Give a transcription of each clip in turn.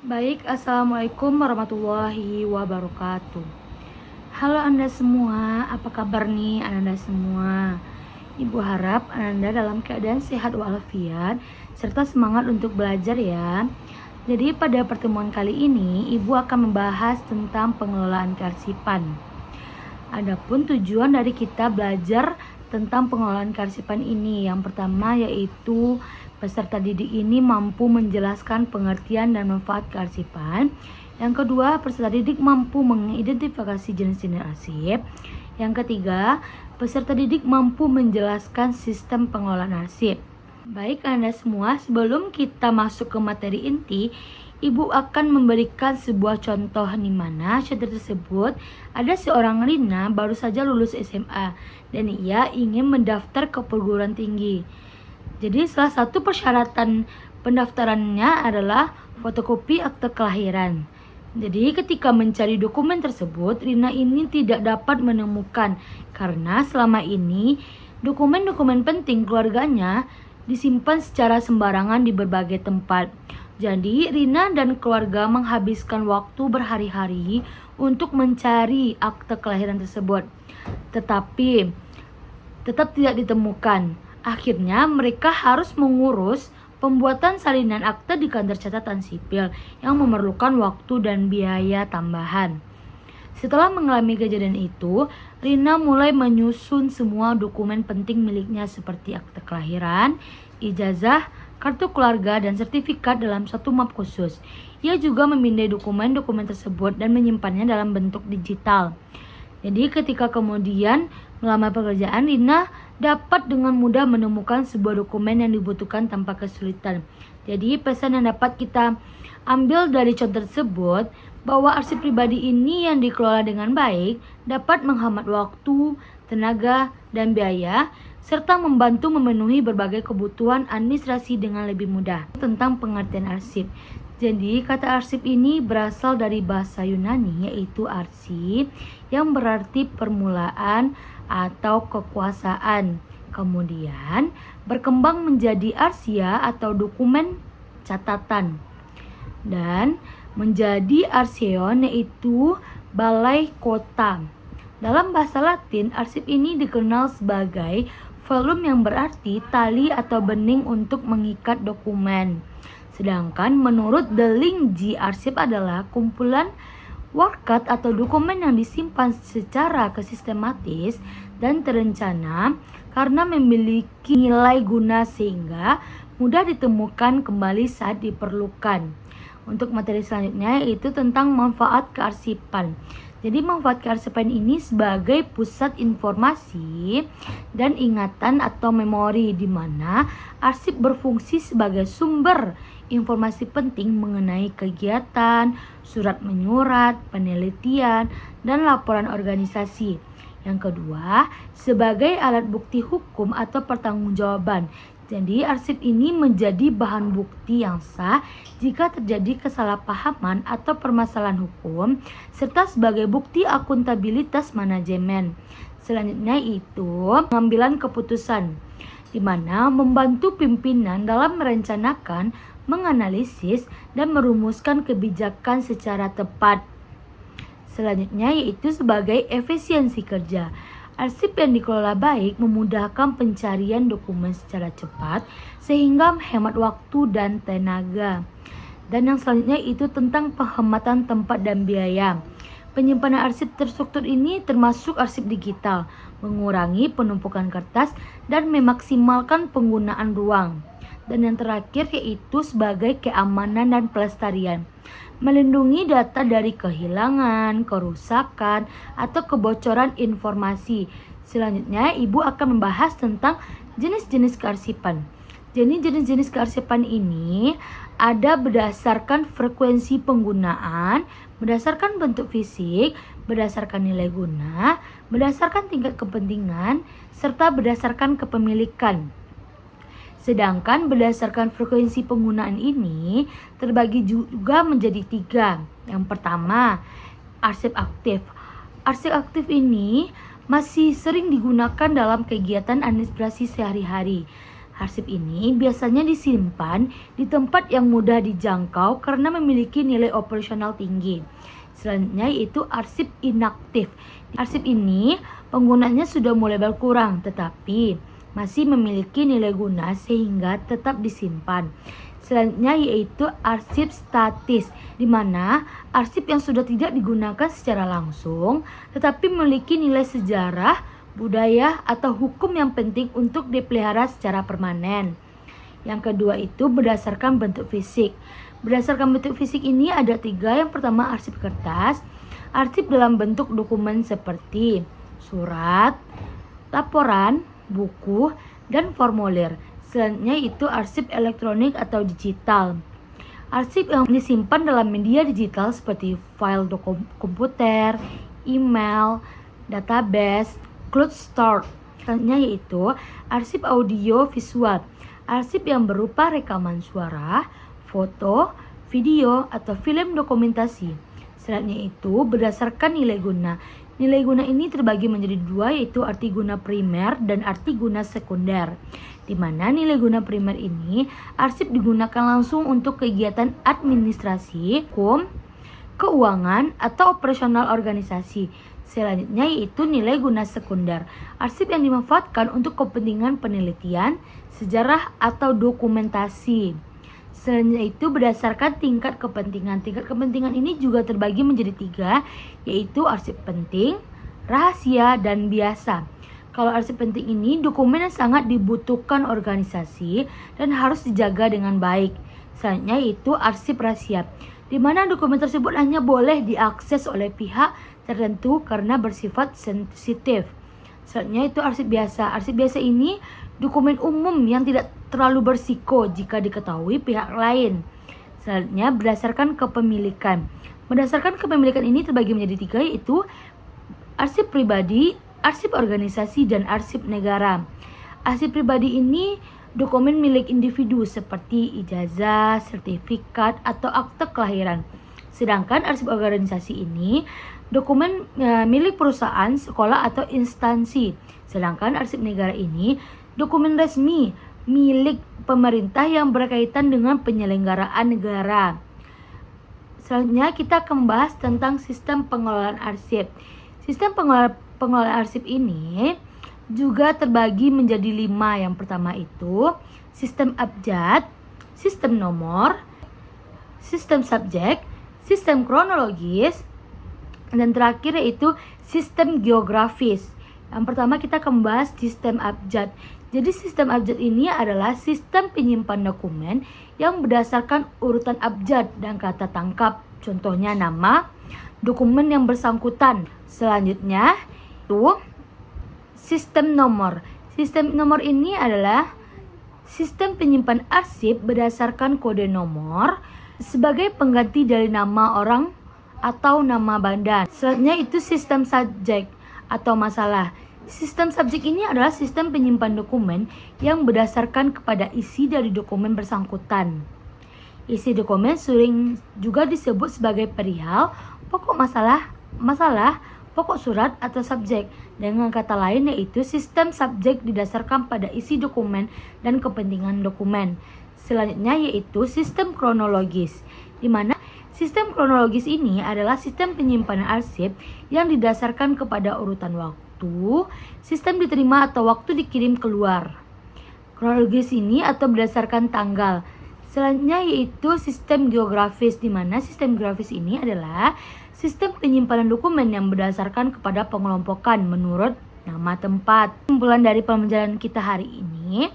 Baik, Assalamualaikum warahmatullahi wabarakatuh. Halo Anda semua, apa kabar nih Anda semua? Ibu harap Anda dalam keadaan sehat walafiat serta semangat untuk belajar ya. Jadi pada pertemuan kali ini, Ibu akan membahas tentang pengelolaan kearsipan. Adapun tujuan dari kita belajar tentang pengelolaan kearsipan ini, yang pertama yaitu peserta didik ini mampu menjelaskan pengertian dan manfaat kearsipan. Yang kedua, peserta didik mampu mengidentifikasi jenis-jenis arsip. Yang ketiga, peserta didik mampu menjelaskan sistem pengelolaan arsip. Baik Anda semua, sebelum kita masuk ke materi inti, Ibu akan memberikan sebuah contoh di mana contoh tersebut ada seorang Rina baru saja lulus SMA dan ia ingin mendaftar ke perguruan tinggi. Jadi salah satu persyaratan pendaftarannya adalah fotokopi akte kelahiran. Jadi ketika mencari dokumen tersebut, Rina ini tidak dapat menemukan karena selama ini dokumen-dokumen penting keluarganya disimpan secara sembarangan di berbagai tempat. Jadi Rina dan keluarga menghabiskan waktu berhari-hari untuk mencari akte kelahiran tersebut. Tetapi tetap tidak ditemukan. Akhirnya mereka harus mengurus pembuatan salinan akte di kantor catatan sipil yang memerlukan waktu dan biaya tambahan. Setelah mengalami kejadian itu, Rina mulai menyusun semua dokumen penting miliknya seperti akte kelahiran, ijazah, kartu keluarga, dan sertifikat dalam satu map khusus. Ia juga memindai dokumen-dokumen tersebut dan menyimpannya dalam bentuk digital. Jadi ketika kemudian melamar pekerjaan, Rina dapat dengan mudah menemukan sebuah dokumen yang dibutuhkan tanpa kesulitan. Jadi pesan yang dapat kita ambil dari contoh tersebut bahwa arsip pribadi ini yang dikelola dengan baik dapat menghemat waktu, tenaga, dan biaya serta membantu memenuhi berbagai kebutuhan administrasi dengan lebih mudah. Tentang pengertian arsip. Jadi kata arsip ini berasal dari bahasa Yunani yaitu arsi yang berarti permulaan atau kekuasaan. Kemudian berkembang menjadi arsia atau dokumen catatan dan menjadi arseon yaitu balai kota. Dalam bahasa Latin, arsip ini dikenal sebagai volume yang berarti tali atau bening untuk mengikat dokumen. Sedangkan menurut The Link G, arsip adalah kumpulan warkat atau dokumen yang disimpan secara sistematis dan terencana karena memiliki nilai guna sehingga mudah ditemukan kembali saat diperlukan. Untuk materi selanjutnya yaitu tentang manfaat kearsipan. Jadi manfaat kearsipan ini sebagai pusat informasi dan ingatan atau memori di mana arsip berfungsi sebagai sumber informasi penting mengenai kegiatan, surat menyurat, penelitian, dan laporan organisasi. Yang kedua, sebagai alat bukti hukum atau pertanggungjawaban. Jadi arsip ini menjadi bahan bukti yang sah jika terjadi kesalahpahaman atau permasalahan hukum serta sebagai bukti akuntabilitas manajemen. Selanjutnya itu pengambilan keputusan di mana membantu pimpinan dalam merencanakan, menganalisis, dan merumuskan kebijakan secara tepat. Selanjutnya yaitu sebagai efisiensi kerja. Arsip yang dikelola baik memudahkan pencarian dokumen secara cepat sehingga menghemat waktu dan tenaga. Dan yang selanjutnya itu tentang penghematan tempat dan biaya. Penyimpanan arsip terstruktur ini termasuk arsip digital, mengurangi penumpukan kertas dan memaksimalkan penggunaan ruang. Dan yang terakhir yaitu sebagai keamanan dan pelestarian. Melindungi data dari kehilangan, kerusakan, atau kebocoran informasi. Selanjutnya, Ibu akan membahas tentang jenis-jenis kearsipan. Jadi jenis-jenis kearsipan ini ada berdasarkan frekuensi penggunaan, berdasarkan bentuk fisik, berdasarkan nilai guna, berdasarkan tingkat kepentingan, serta berdasarkan kepemilikan. Sedangkan berdasarkan frekuensi penggunaan ini terbagi juga menjadi 3. Yang pertama, arsip aktif. Arsip aktif ini masih sering digunakan dalam kegiatan administrasi sehari-hari. Arsip ini biasanya disimpan di tempat yang mudah dijangkau karena memiliki nilai operasional tinggi. Selanjutnya yaitu arsip inaktif. Arsip ini penggunanya sudah mulai berkurang tetapi masih memiliki nilai guna sehingga tetap disimpan. Selanjutnya yaitu arsip statis, di mana arsip yang sudah tidak digunakan secara langsung tetapi memiliki nilai sejarah, budaya, atau hukum yang penting untuk dipelihara secara permanen. Yang kedua itu berdasarkan bentuk fisik. Berdasarkan bentuk fisik ini ada 3. Yang pertama arsip kertas, arsip dalam bentuk dokumen seperti surat, laporan, buku, dan formulir. Selanjutnya itu arsip elektronik atau digital. Arsip yang disimpan dalam media digital seperti file komputer, email, database, cloud store. Selanjutnya yaitu arsip audio visual. Arsip yang berupa rekaman suara, foto, video, atau film dokumentasi. Selanjutnya itu berdasarkan nilai guna. Nilai guna ini terbagi menjadi 2 yaitu arti guna primer dan arti guna sekunder. Di mana nilai guna primer ini arsip digunakan langsung untuk kegiatan administrasi, hukum, keuangan, atau operasional organisasi. Selanjutnya yaitu nilai guna sekunder. Arsip yang dimanfaatkan untuk kepentingan penelitian, sejarah, atau dokumentasi. Selanjutnya itu berdasarkan tingkat kepentingan. Tingkat kepentingan ini juga terbagi menjadi 3, yaitu arsip penting, rahasia, dan biasa. Kalau arsip penting ini dokumen yang sangat dibutuhkan organisasi dan harus dijaga dengan baik. Selanjutnya yaitu arsip rahasia, di mana dokumen tersebut hanya boleh diakses oleh pihak tertentu karena bersifat sensitif. Selanjutnya itu arsip biasa. Arsip biasa ini dokumen umum yang tidak terlalu bersiko jika diketahui pihak lain. Selanjutnya berdasarkan kepemilikan. Berdasarkan kepemilikan ini terbagi menjadi 3 yaitu arsip pribadi, arsip organisasi, dan arsip negara. Arsip pribadi ini dokumen milik individu seperti ijazah, sertifikat, atau akte kelahiran. Sedangkan arsip organisasi ini dokumen milik perusahaan, sekolah, atau instansi. Sedangkan arsip negara ini dokumen resmi milik pemerintah yang berkaitan dengan penyelenggaraan negara. Selanjutnya kita akan membahas tentang sistem pengelolaan arsip. Sistem pengelolaan arsip ini juga terbagi menjadi 5. Yang pertama itu sistem abjad, sistem nomor, sistem subjek, sistem kronologis, dan terakhir yaitu sistem geografis. Yang pertama kita akan membahas sistem abjad. Jadi sistem abjad ini adalah sistem penyimpan dokumen yang berdasarkan urutan abjad dan kata tangkap. Contohnya nama, dokumen yang bersangkutan. Selanjutnya itu sistem nomor. Sistem nomor ini adalah sistem penyimpan arsip berdasarkan kode nomor sebagai pengganti dari nama orang atau nama benda. Selanjutnya itu sistem subjek atau masalah. Sistem subjek ini adalah sistem penyimpan dokumen yang berdasarkan kepada isi dari dokumen bersangkutan. Isi dokumen sering juga disebut sebagai perihal, pokok masalah, pokok surat, atau subjek. Dengan kata lain yaitu sistem subjek didasarkan pada isi dokumen dan kepentingan dokumen. Selanjutnya yaitu sistem kronologis, di mana sistem kronologis ini adalah sistem penyimpanan arsip yang didasarkan kepada urutan waktu, sistem diterima atau waktu dikirim keluar. Kronologis ini atau berdasarkan tanggal. Selanjutnya yaitu sistem geografis, di mana sistem geografis ini adalah sistem penyimpanan dokumen yang berdasarkan kepada pengelompokan menurut nama tempat. Kesimpulan dari pembelajaran kita hari ini,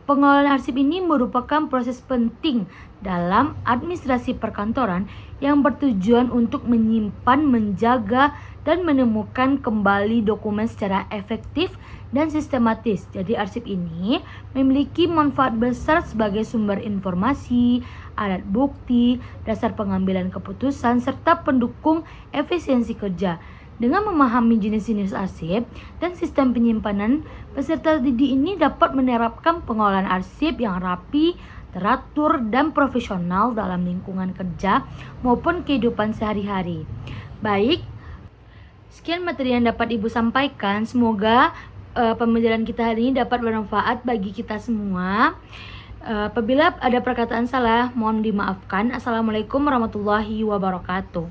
pengelolaan arsip ini merupakan proses penting dalam administrasi perkantoran yang bertujuan untuk menyimpan, menjaga, dan menemukan kembali dokumen secara efektif dan sistematis. Jadi arsip ini memiliki manfaat besar sebagai sumber informasi, alat bukti, dasar pengambilan keputusan, serta pendukung efisiensi kerja. Dengan memahami jenis-jenis arsip dan sistem penyimpanan, peserta didik ini dapat menerapkan pengelolaan arsip yang rapi, teratur, dan profesional dalam lingkungan kerja maupun kehidupan sehari-hari. Baik, sekian materi yang dapat Ibu sampaikan. Semoga pembelajaran kita hari ini dapat bermanfaat bagi kita semua. Apabila ada perkataan salah, mohon dimaafkan. Assalamualaikum warahmatullahi wabarakatuh.